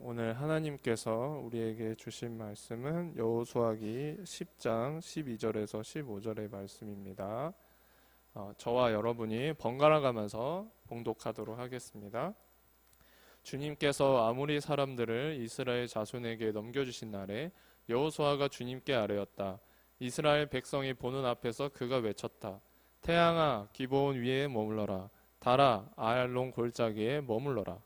오늘 하나님께서 우리에게 주신 말씀은 여호수아기 10장 12절에서 15절의 말씀입니다. 저와 여러분이 번갈아 가면서 봉독하도록 하겠습니다. 주님께서 아모리 사람들을 이스라엘 자손에게 넘겨주신 날에 여호수아가 주님께 아뢰었다. 이스라엘 백성이 보는 앞에서 그가 외쳤다. 태양아 기브온 위에 머물러라. 달아 아얄론 골짜기에 머물러라.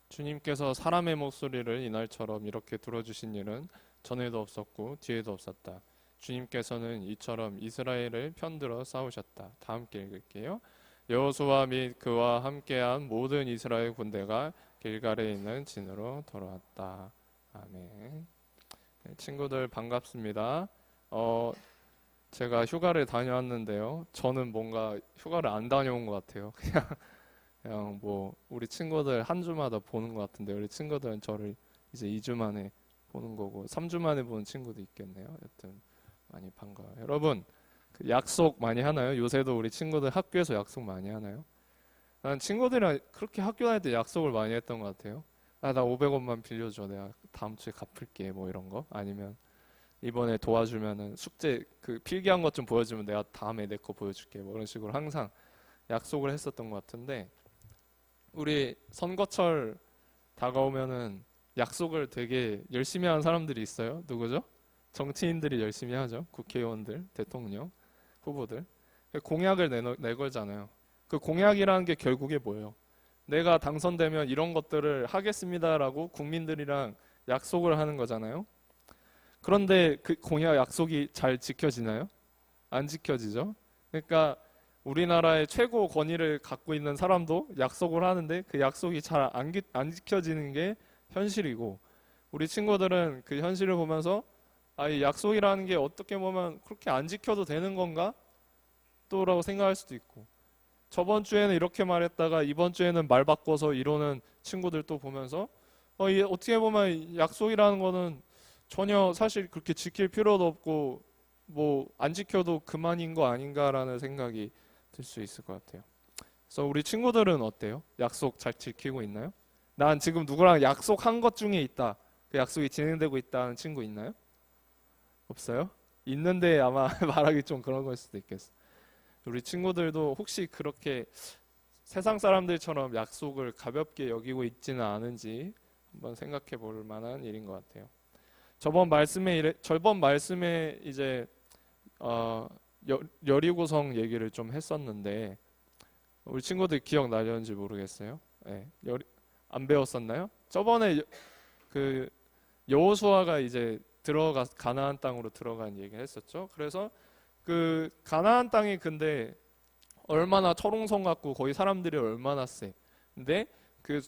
주님께서 사람의 목소리를 이날처럼 이렇게 들어주신 일은 전에도 없었고 뒤에도 없었다. 주님께서는 이처럼 이스라엘을 편들어 싸우셨다. 다 함께 읽을게요. 여호수아 및 그와 함께한 모든 이스라엘 군대가 길갈에 있는 진으로 돌아왔다. 아멘. 네, 친구들 반갑습니다. 제가 휴가를 다녀왔는데요. 저는 뭔가 휴가를 안 다녀온 것 같아요. 그냥 뭐 우리 친구들 한 주마다 보는 것 같은데 우리 친구들은 저를 이제 2주 만에 보는 거고 3주 만에 보는 친구도 있겠네요. 여튼 많이 반가워요. 여러분 그 약속 많이 하나요? 요새도 우리 친구들 학교에서 약속 많이 하나요? 난 친구들이랑 그렇게 학교 다닐 때 약속을 많이 했던 것 같아요. 나 500원만 빌려줘. 내가 다음 주에 갚을게. 뭐 이런 거. 아니면 이번에 도와주면은 숙제 그 필기한 것 좀 보여주면 내가 다음에 내 거 보여줄게. 뭐 이런 식으로 항상 약속을 했었던 것 같은데 우리 선거철 다가오면은 약속을 되게 열심히 하는 사람들이 있어요. 누구죠? 정치인들이 열심히 하죠. 국회의원들, 대통령, 후보들. 공약을 내걸잖아요. 그 공약이라는 게 결국에 뭐예요? 내가 당선되면 이런 것들을 하겠습니다라고 국민들이랑 약속을 하는 거잖아요. 그런데 그 공약 약속이 잘 지켜지나요? 안 지켜지죠. 그러니까 우리나라의 최고 권위를 갖고 있는 사람도 약속을 하는데 그 약속이 잘 안 지켜지는 게 현실이고 우리 친구들은 그 현실을 보면서 이 약속이라는 게 어떻게 보면 그렇게 안 지켜도 되는 건가? 또라고 생각할 수도 있고 저번 주에는 이렇게 말했다가 이번 주에는 말 바꿔서 이러는 친구들 또 보면서 이게 어떻게 보면 약속이라는 거는 전혀 사실 그렇게 지킬 필요도 없고 뭐 안 지켜도 그만인 거 아닌가라는 생각이 들 수 있을 것 같아요. 그래서 우리 친구들은 어때요? 약속 잘 지키고 있나요? 난 지금 누구랑 약속한 것 중에 있다. 그 약속이 진행되고 있다는 친구 있나요? 없어요? 있는데 아마 말하기 좀 그런 걸 수도 있겠어. 우리 친구들도 혹시 그렇게 세상 사람들처럼 약속을 가볍게 여기고 있지는 않은지 한번 생각해 볼 만한 일인 것 같아요. 저번 말씀에 이제 여리고성 얘기를 좀 했었는데 우리 친구들 기억나려는지 모르겠어요. 네, 안 배웠었나요? 저번에 그 여호수아가 이제 가나안 땅으로 들어간 얘기를 했었죠. 그래서 그 가나안 땅이 근데 얼마나 철옹성 같고 거기 사람들이 얼마나 세. 근데 그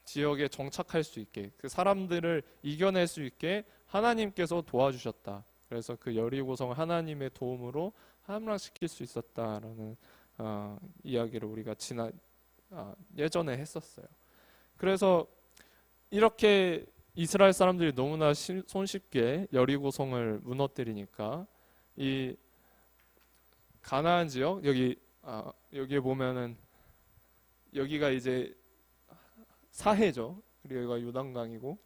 지역에 정착할 수 있게 그 사람들을 이겨낼 수 있게 하나님께서 도와주셨다. 그래서 그 여리고성을 하나님의 도움으로 함락시킬 수 있었다라는 이야기를 우리가 예전에 했었어요. 그래서 이렇게 이스라엘 사람들이 너무나 손쉽게 여리고성을 무너뜨리니까 이 가나안 지역 여기에 보면은 여기가 이제 사해죠. 그리고 여기가 요단강이고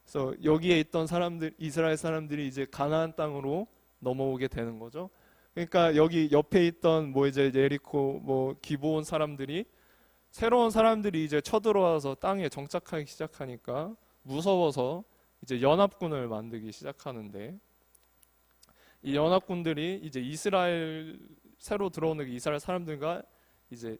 그래서 여기에 있던 이스라엘 사람들이 이제 가나안 땅으로 넘어오게 되는 거죠. 그러니까 여기 옆에 있던 뭐 이제 예리코 뭐 기브온 사람들이 새로운 사람들이 이제 쳐들어와서 땅에 정착하기 시작하니까 무서워서 이제 연합군을 만들기 시작하는데 이 연합군들이 이제 새로 들어오는 이스라엘 사람들과 이제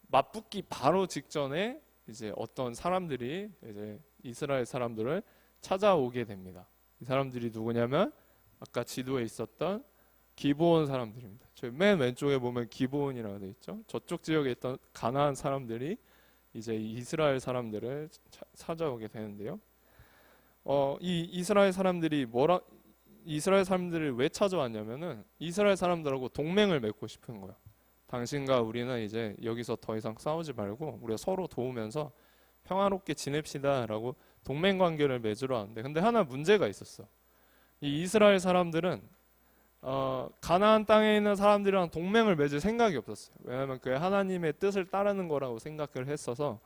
맞붙기 바로 직전에 이제 어떤 사람들이 이제 이스라엘 사람들을 찾아오게 됩니다. 이 사람들이 누구냐면 아까 지도에 있었던 기브온 사람들입니다. 저희 맨 왼쪽에 보면 기브온이라고 되어 있죠. 저쪽 지역에 있던 가나안 사람들이 이제 이스라엘 사람들을 찾아오게 되는데요. 이 이스라엘 사람들을 왜 찾아왔냐면은 이스라엘 사람들하고 동맹을 맺고 싶은 거예요. 당신과 우리는 이제 여기서 더 이상 싸우지 말고 우리가 서로 도우면서 평화롭게 지냅시다 라고 동맹 관계를 맺으러 왔는데, 근데 하나 문제가 있었어. 이 이스라엘 사람들은 가나안 땅에 있는 사람들이랑 동맹을 맺을 생각이 없었어요. 왜냐하면 그 하나님의 뜻을 따르는 거라고 생각을 했어서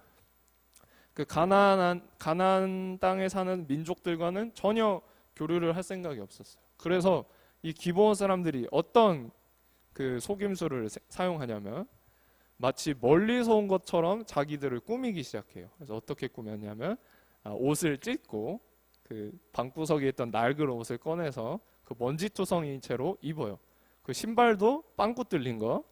그 가나안 땅에 사는 민족들과는 전혀 교류를 할 생각이 없었어요. 그래서 이 기브온 사람들이 어떤 그 속임수를 사용하냐면 마치 멀리서 온 것처럼 자기들을 꾸미기 시작해요. 그래서 어떻게 꾸몄냐면 옷을 찢고 그 방구석에 있던 낡은 옷을 꺼내서 그 먼지투성인 채로 입어요. 그 신발도 빵꾸 뚫린 거,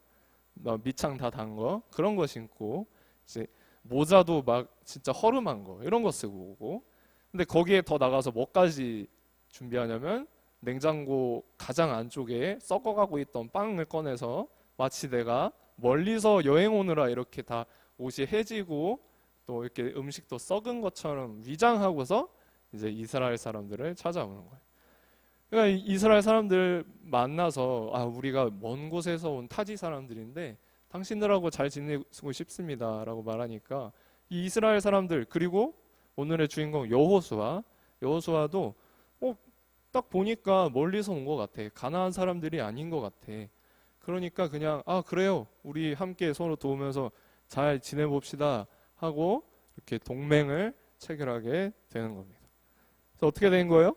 밑창 다 단 거, 그런 거 신고, 이제 모자도 막 진짜 허름한 거, 이런 거 쓰고 오고. 근데 거기에 더 나가서 뭐까지 준비하냐면 냉장고 가장 안쪽에 썩어가고 있던 빵을 꺼내서 마치 내가 멀리서 여행 오느라 이렇게 다 옷이 해지고 또 이렇게 음식도 썩은 것처럼 위장하고서 이제 이스라엘 사람들을 찾아오는 거예요. 그러니까 이스라엘 사람들 만나서 우리가 먼 곳에서 온 타지 사람들인데 당신들하고 잘 지내고 싶습니다라고 말하니까 이 이스라엘 사람들, 그리고 오늘의 주인공 여호수아도 딱 보니까 멀리서 온 것 같아. 가나안 사람들이 아닌 것 같아. 그러니까 그냥 그래요, 우리 함께 서로 도우면서 잘 지내봅시다 하고 이렇게 동맹을 체결하게 되는 겁니다. 그래서 어떻게 된 거예요?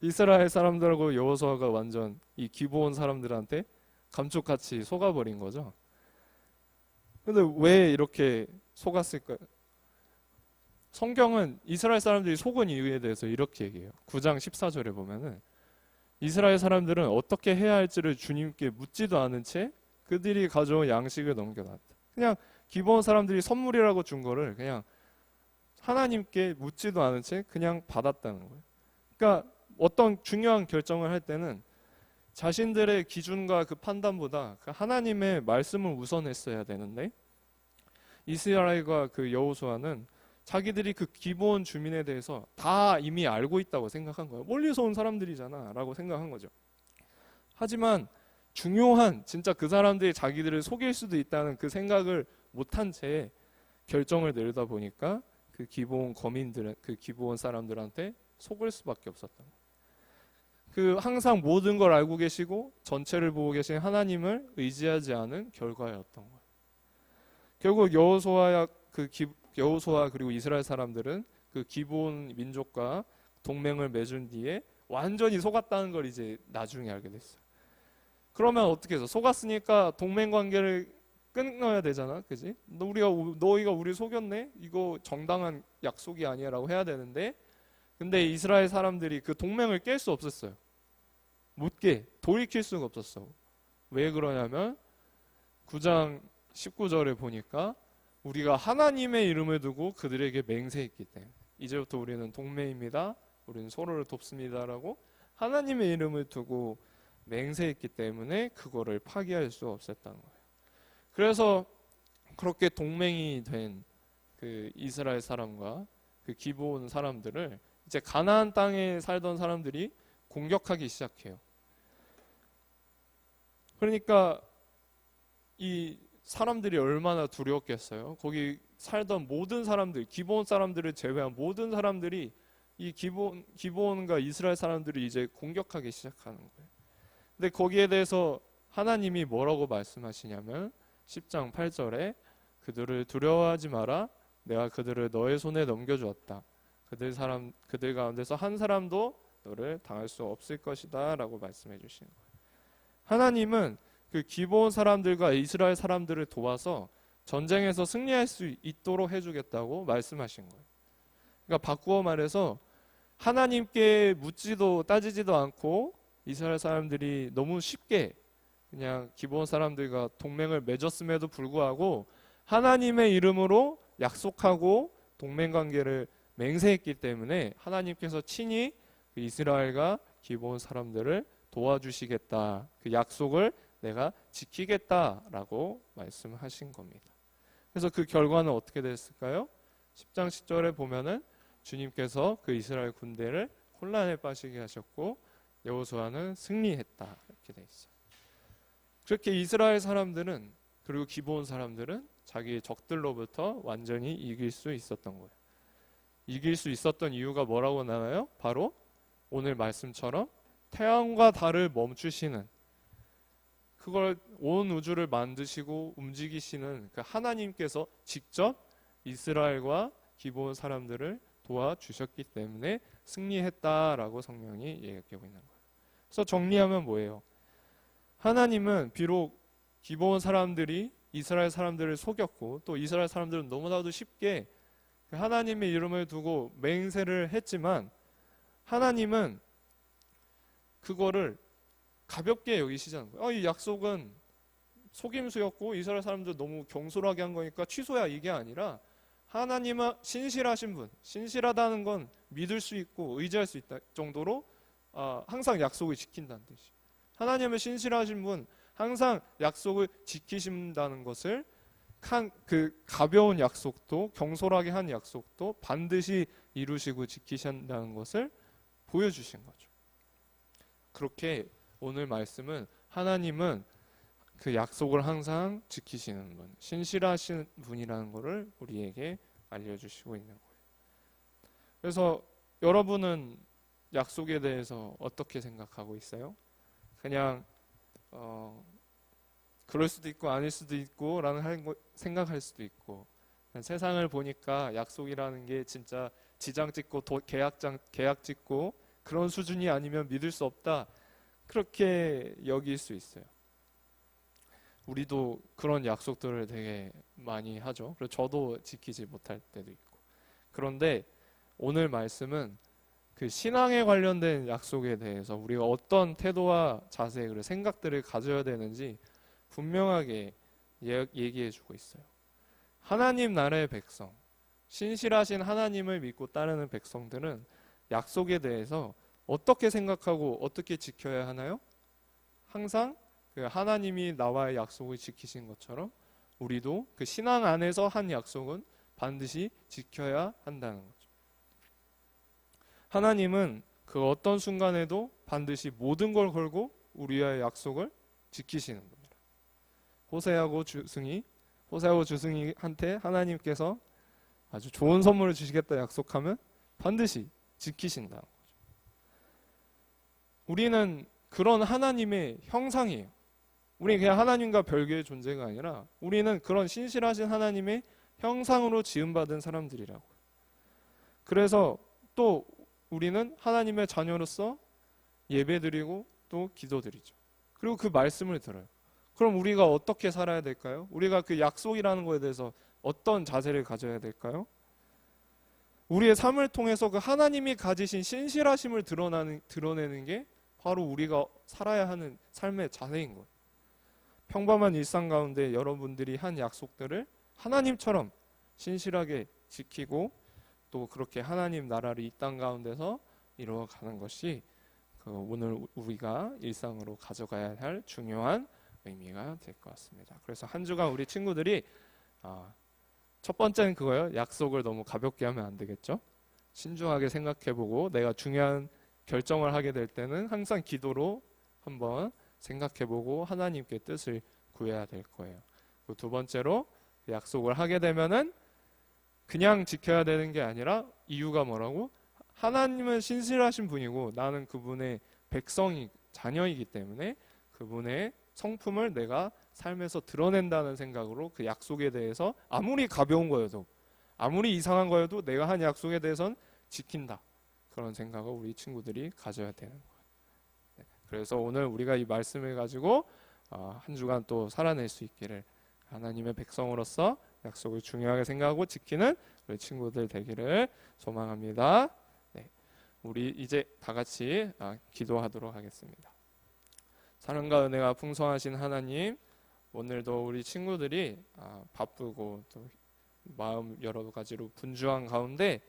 이스라엘 사람들하고 여호수아가 완전 이 기브온 사람들한테 감쪽같이 속아버린 거죠. 근데 왜 이렇게 속았을까요? 성경은 이스라엘 사람들이 속은 이유에 대해서 이렇게 얘기해요. 9장 14절에 보면은 이스라엘 사람들은 어떻게 해야 할지를 주님께 묻지도 않은 채 그들이 가져온 양식을 넘겨놨다. 그냥 기브온 사람들이 선물이라고 준 거를 그냥 하나님께 묻지도 않은 채 그냥 받았다는 거예요. 그러니까 어떤 중요한 결정을 할 때는 자신들의 기준과 그 판단보다 그 하나님의 말씀을 우선했어야 되는데 이스라엘과 그 여호수아는 자기들이 그 기브온 주민에 대해서 다 이미 알고 있다고 생각한 거예요. 멀리서 온 사람들이잖아 라고 생각한 거죠. 하지만 중요한 진짜 그 사람들이 자기들을 속일 수도 있다는 그 생각을 못한 채 결정을 내리다 보니까 그 기브온 거민들은 그 기브온 사람들한테 속을 수밖에 없었던 거예요. 그 항상 모든 걸 알고 계시고 전체를 보고 계신 하나님을 의지하지 않은 결과였던 거예요. 결국 여호수아 그리고 이스라엘 사람들은 그 기브온 민족과 동맹을 맺은 뒤에 완전히 속았다는 걸 이제 나중에 알게 됐어요. 그러면 어떻게 해서 속았으니까 동맹 관계를 끊어야 되잖아, 그지? 너희가 우리 속였네? 이거 정당한 약속이 아니야라고 해야 되는데, 근데 이스라엘 사람들이 그 동맹을 깰 수 없었어요. 못 깨, 돌이킬 수가 없었어. 왜 그러냐면 9장 19절에 보니까 우리가 하나님의 이름을 두고 그들에게 맹세했기 때문에 이제부터 우리는 동맹입니다, 우리는 서로를 돕습니다라고 하나님의 이름을 두고 맹세했기 때문에 그거를 파기할 수 없었다는 거예요. 그래서 그렇게 동맹이 된 그 이스라엘 사람과 그 기브온 사람들을 이제 가나안 땅에 살던 사람들이 공격하기 시작해요. 그러니까 이 사람들이 얼마나 두려웠겠어요. 거기 살던 모든 사람들, 기브온 사람들을 제외한 모든 사람들이 이 기브온과 이스라엘 사람들이 이제 공격하기 시작하는 거예요. 근데 거기에 대해서 하나님이 뭐라고 말씀하시냐면 10장 8절에 그들을 두려워하지 마라, 내가 그들을 너의 손에 넘겨주었다. 그들 가운데서 한 사람도 너를 당할 수 없을 것이다 라고 말씀해 주시는 거예요. 하나님은 그 기브온 사람들과 이스라엘 사람들을 도와서 전쟁에서 승리할 수 있도록 해주겠다고 말씀하신 거예요. 그러니까 바꾸어 말해서 하나님께 묻지도 따지지도 않고 이스라엘 사람들이 너무 쉽게 그냥 기브온 사람들과 동맹을 맺었음에도 불구하고 하나님의 이름으로 약속하고 동맹관계를 맹세했기 때문에 하나님께서 친히 이스라엘과 기브온 사람들을 도와주시겠다, 그 약속을 내가 지키겠다라고 말씀하신 겁니다. 그래서 그 결과는 어떻게 됐을까요? 10장 10절에 보면은 주님께서 그 이스라엘 군대를 혼란에 빠지게 하셨고 여호수아는 승리했다 이렇게 돼 있어요. 그렇게 이스라엘 사람들은, 그리고 기브온 사람들은 자기의 적들로부터 완전히 이길 수 있었던 거예요. 이길 수 있었던 이유가 뭐라고 나와요? 바로 오늘 말씀처럼 태양과 달을 멈추시는, 그걸 온 우주를 만드시고 움직이시는 그 하나님께서 직접 이스라엘과 기브온 사람들을 도와주셨기 때문에 승리했다라고 성경이 얘기하고 있는 거예요. 그래서 정리하면 뭐예요? 하나님은 비록 기브온 사람들이 이스라엘 사람들을 속였고, 또 이스라엘 사람들은 너무나도 쉽게 하나님의 이름을 두고 맹세를 했지만, 하나님은 그거를 가볍게 여기시잖아요. 이 약속은 속임수였고 이스라엘 사람들 너무 경솔하게 한 거니까 취소야, 이게 아니라 하나님은 신실하신 분, 신실하다는 건 믿을 수 있고 의지할 수 있다 정도로 항상 약속을 지킨다는 뜻이에요. 하나님은 신실하신 분, 항상 약속을 지키신다는 것을 그 가벼운 약속도, 경솔하게 한 약속도 반드시 이루시고 지키신다는 것을 보여주신 거죠. 그렇게 오늘 말씀은 하나님은 그 약속을 항상 지키시는 분, 신실하신 분이라는 것을 우리에게 알려주시고 있는 거예요. 그래서 여러분은 약속에 대해서 어떻게 생각하고 있어요? 그냥 그럴 수도 있고 아닐 수도 있고 라는 생각할 수도 있고, 세상을 보니까 약속이라는 게 진짜 지장 찍고 계약 찍고 그런 수준이 아니면 믿을 수 없다, 그렇게 여길 수 있어요. 우리도 그런 약속들을 되게 많이 하죠. 그리고 저도 지키지 못할 때도 있고. 그런데 오늘 말씀은 그 신앙에 관련된 약속에 대해서 우리가 어떤 태도와 자세, 그리고 생각들을 가져야 되는지 분명하게 얘기해 주고 있어요. 하나님 나라의 백성, 신실하신 하나님을 믿고 따르는 백성들은 약속에 대해서 어떻게 생각하고 어떻게 지켜야 하나요? 항상 그 하나님이 나와의 약속을 지키신 것처럼 우리도 그 신앙 안에서 한 약속은 반드시 지켜야 한다는 거죠. 하나님은 그 어떤 순간에도 반드시 모든 걸 걸고 우리와의 약속을 지키시는 겁니다. 호세아고 주승이한테 하나님께서 아주 좋은 선물을 주시겠다 약속하면 반드시 지키신다는 거죠. 우리는 그런 하나님의 형상이에요. 우리는 그냥 하나님과 별개의 존재가 아니라 우리는 그런 신실하신 하나님의 형상으로 지음받은 사람들이라고요. 그래서 또 우리는 하나님의 자녀로서 예배드리고 또 기도드리죠. 그리고 그 말씀을 들어요. 그럼 우리가 어떻게 살아야 될까요? 우리가 그 약속이라는 것에 대해서 어떤 자세를 가져야 될까요? 우리의 삶을 통해서 그 하나님이 가지신 신실하심을 드러내는 게 바로 우리가 살아야 하는 삶의 자세인 거예요. 평범한 일상 가운데 여러분들이 한 약속들을 하나님처럼 신실하게 지키고 또 그렇게 하나님 나라를 이 땅 가운데서 이루어가는 것이 오늘 우리가 일상으로 가져가야 할 중요한 의미가 될 것 같습니다. 그래서 한 주간 우리 친구들이 첫 번째는 그거예요. 약속을 너무 가볍게 하면 안 되겠죠. 신중하게 생각해보고 내가 중요한 결정을 하게 될 때는 항상 기도로 한번 생각해보고 하나님께 뜻을 구해야 될 거예요. 그리고 두 번째로 약속을 하게 되면은 그냥 지켜야 되는 게 아니라 이유가 뭐라고? 하나님은 신실하신 분이고 나는 그분의 백성이 자녀이기 때문에 그분의 성품을 내가 삶에서 드러낸다는 생각으로 그 약속에 대해서 아무리 가벼운 거여도 아무리 이상한 거여도 내가 한 약속에 대해서는 지킨다. 그런 생각을 우리 친구들이 가져야 되는 거예요. 그래서 오늘 우리가 이 말씀을 가지고 한 주간 또 살아낼 수 있기를 하나님의 백성으로서 약속을 중요하게 생각하고 지키는 우리 친구들 되기를 소망합니다. 네, 우리 이제 다 같이 기도하도록 하겠습니다. 사랑과 은혜가 풍성하신 하나님, 오늘도 우리 친구들이 바쁘고 또 마음 여러 가지로 분주한 가운데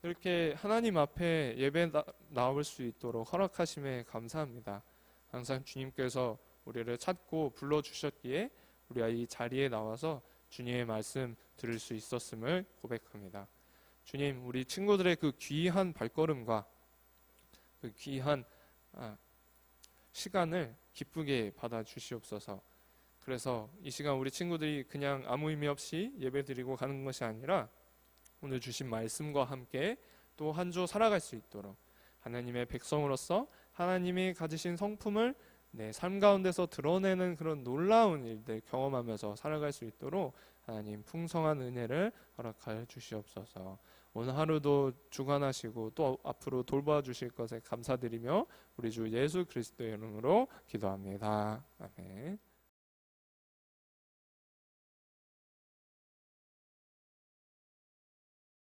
이렇게 하나님 앞에 예배 나올 수 있도록 허락하심에 감사합니다. 항상 주님께서 우리를 찾고 불러주셨기에 우리가 이 자리에 나와서 주님의 말씀 들을 수 있었음을 고백합니다. 주님, 우리 친구들의 그 귀한 발걸음과 그 귀한 시간을 기쁘게 받아주시옵소서. 그래서 이 시간 우리 친구들이 그냥 아무 의미 없이 예배드리고 가는 것이 아니라 오늘 주신 말씀과 함께 또 한 주 살아갈 수 있도록 하나님의 백성으로서 하나님이 가지신 성품을 내 삶 가운데서 드러내는 그런 놀라운 일들 경험하면서 살아갈 수 있도록 하나님 풍성한 은혜를 허락하여 주시옵소서. 오늘 하루도 주관하시고 또 앞으로 돌봐 주실 것에 감사드리며 우리 주 예수 그리스도의 이름으로 기도합니다. 아멘.